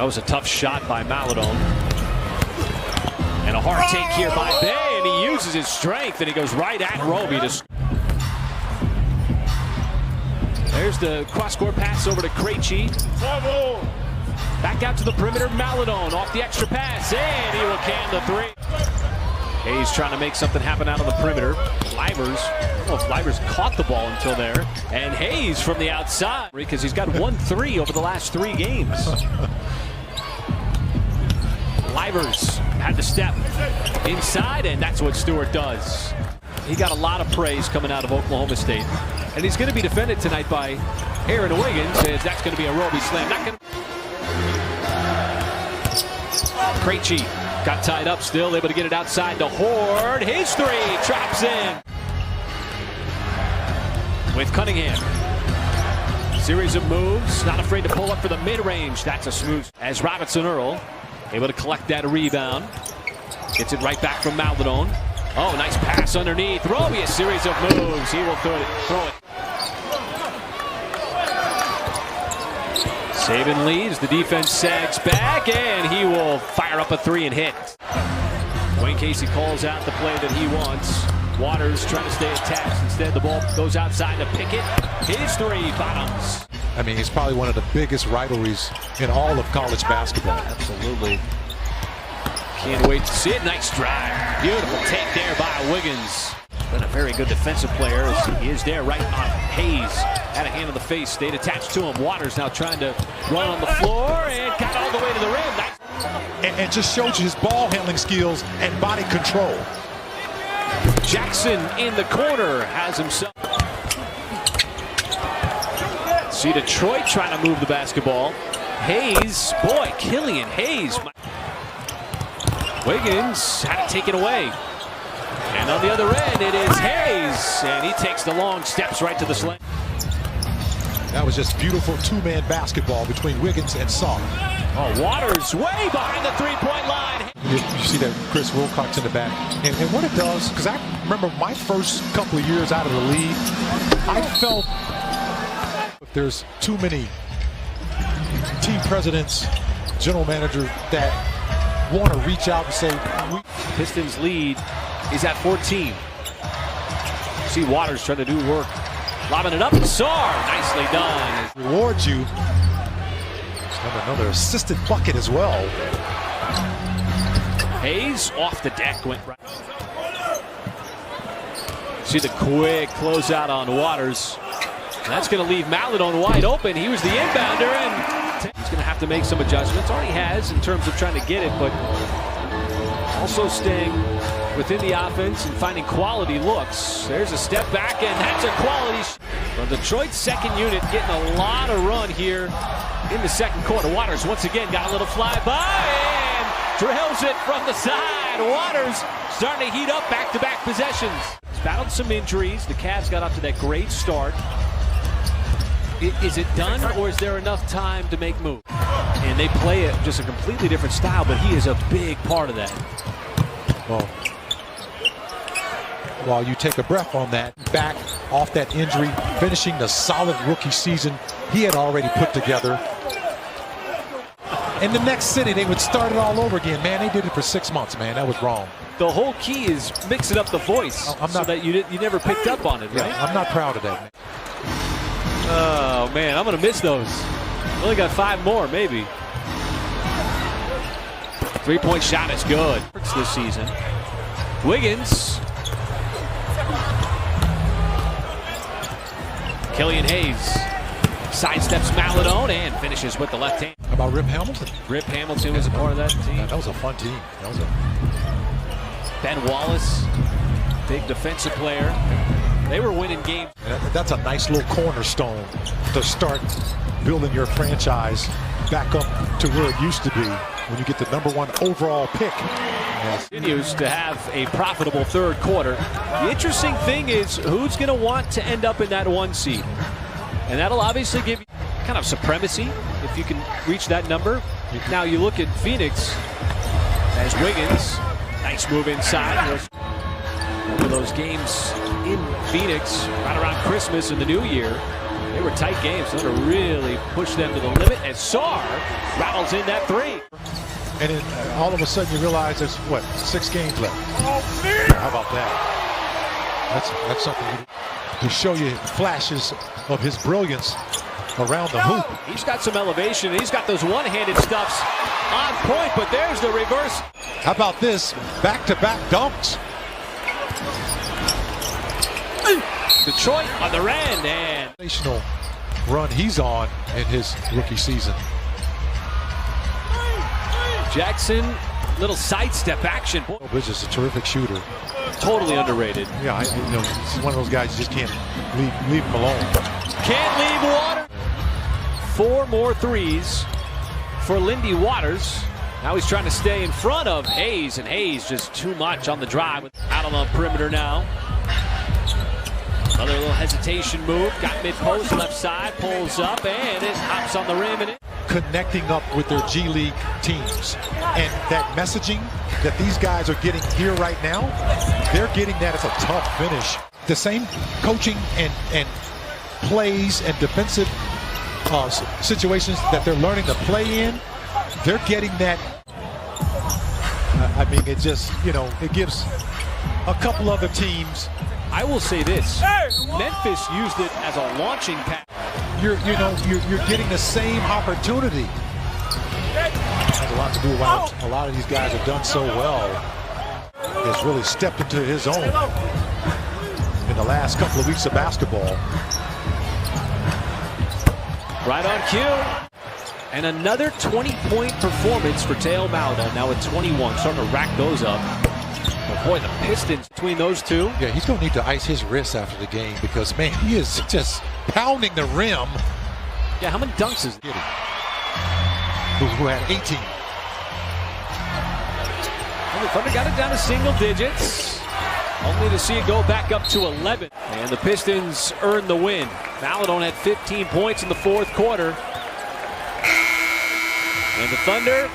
That was a tough shot by Maladon. And a hard take here by Bay, and he uses his strength, and he goes right at Roby. There's the cross-court pass over to Krejci. Back out to the perimeter, Maladon off the extra pass, and he will can the three. Hayes trying to make something happen out on the perimeter. Livers, I don't know if Livers caught the ball until there. And Hayes from the outside, because he's got 1-3 over the last 3 games. Livers had to step inside, and that's what Stewart does. He got a lot of praise coming out of Oklahoma State. And he's going to be defended tonight by Aaron Wiggins, as that's going to be a Roby slam. Not going to... Krejci got tied up, still able to get it outside to Horde. His three traps in. With Cunningham. Series of moves, not afraid to pull up for the mid-range. That's a smooth. As Robinson Earl able to collect that rebound. Gets it right back from Maladon. Oh, nice pass underneath. Roby, a series of moves. He will throw it. Saban leads. The defense sags back, and he will fire up a 3 and hit. Wayne Casey calls out the play that he wants. Waters trying to stay attached. Instead, the ball goes outside to Pickett. His 3 bottoms. I mean, he's probably one of the biggest rivalries in all of college basketball. Absolutely. Can't wait to see it. Nice drive. Beautiful take there by Wiggins. Been a very good defensive player as he is there right on Hayes. Had a hand on the face, stayed attached to him. Waters now trying to run on the floor and got all the way to the rim. Nice. And just shows you his ball handling skills and body control. Jackson in the corner has himself. See Detroit trying to move the basketball. Hayes, boy, Killian Hayes. Wiggins had to take it away. And on the other end, it is Hayes. And he takes the long steps right to the slam. That was just beautiful 2-man basketball between Wiggins and Saw. Oh, Waters way behind the 3-point line. You see that Chris Wilcox in the back. And what it does, because I remember my first couple of years out of the league, I felt if there's too many team presidents, general managers that want to reach out and say, Pistons lead is at 14. See Waters trying to do work. Lobbing it up and Sarr. Nicely done. Rewards you. Another assisted bucket as well. Hayes off the deck went right. See the quick closeout on Waters. That's going to leave Maladon wide open. He was the inbounder, and he's going to have to make some adjustments. Already has in terms of trying to get it, but also staying within the offense and finding quality looks. There's a step back, and that's a quality from Detroit's second unit, getting a lot of run here in the second quarter. Waters once again got a little flyby and drills it from the side. Waters starting to heat up back-to-back possessions. He's battled some injuries. The Cavs got up to that great start. Is it done, or is there enough time to make moves? And they play it just a completely different style, but he is a big part of that. Well, while you take a breath on that, back off that injury, finishing the solid rookie season he had already put together. In the next city, they would start it all over again. Man, they did it for 6 months, man. That was wrong. The whole key is mixing up the voice so that you never picked up on it, right? Yeah, I'm not proud of that, man. Oh, man, I'm going to miss those. Only got 5 more, maybe. 3-point shot is good this season. Wiggins. Killian Hayes sidesteps Maladon and finishes with the left hand. How about Rip Hamilton? Rip Hamilton was a part of that team. That was a fun team. That was Ben Wallace, big defensive player. They were winning games. That's a nice little cornerstone to start building your franchise back up to where it used to be when you get the #1 overall pick. Yes. Continues to have a profitable third quarter. The interesting thing is who's going to want to end up in that 1 seed. And that'll obviously give you kind of supremacy if you can reach that number. Now you look at Phoenix as Wiggins. Nice move inside. One of those games in Phoenix right around Christmas and the New Year. They were tight games. Thunder really pushed them to the limit, and Sarr rattles in that three. And then all of a sudden you realize there's, what, 6 games left. How about that? That's something to show you flashes of his brilliance around the hoop. He's got some elevation. He's got those one-handed stuffs on point, but there's the reverse. How about this? Back-to-back dunks. Detroit on the end, and Sensational run he's on in his rookie season. Jackson, little sidestep action. Bridges is a terrific shooter. Totally underrated. Yeah, he's one of those guys you just can't leave him alone. Can't leave Water. 4 more threes for Lindy Waters. Now he's trying to stay in front of Hayes, and Hayes just too much on the drive. Out on the perimeter now. Another little hesitation move. Got mid-post, left side, pulls up, and it hops on the rim. And Connecting up with their G League teams. And that messaging that these guys are getting here right now, they're getting that as a tough finish. The same coaching and plays and defensive situations that they're learning to play in, they're getting that. I mean, it just, it gives a couple other teams. I will say this, Memphis used it as a launching pad. You're getting the same opportunity. Has a lot to do with why a lot of these guys have done so well. Has really stepped into his own in the last couple of weeks of basketball. Right on cue. And another 20-point performance for Teo Malda. Now at 21, starting to rack those up. But boy, the Pistons between those two. Yeah, he's going to need to ice his wrists after the game because, man, he is just pounding the rim. Yeah, how many dunks is he? Who had 18. And the Thunder got it down to single digits. Only to see it go back up to 11. And the Pistons earned the win. Maladon had 15 points in the fourth quarter. And the Thunder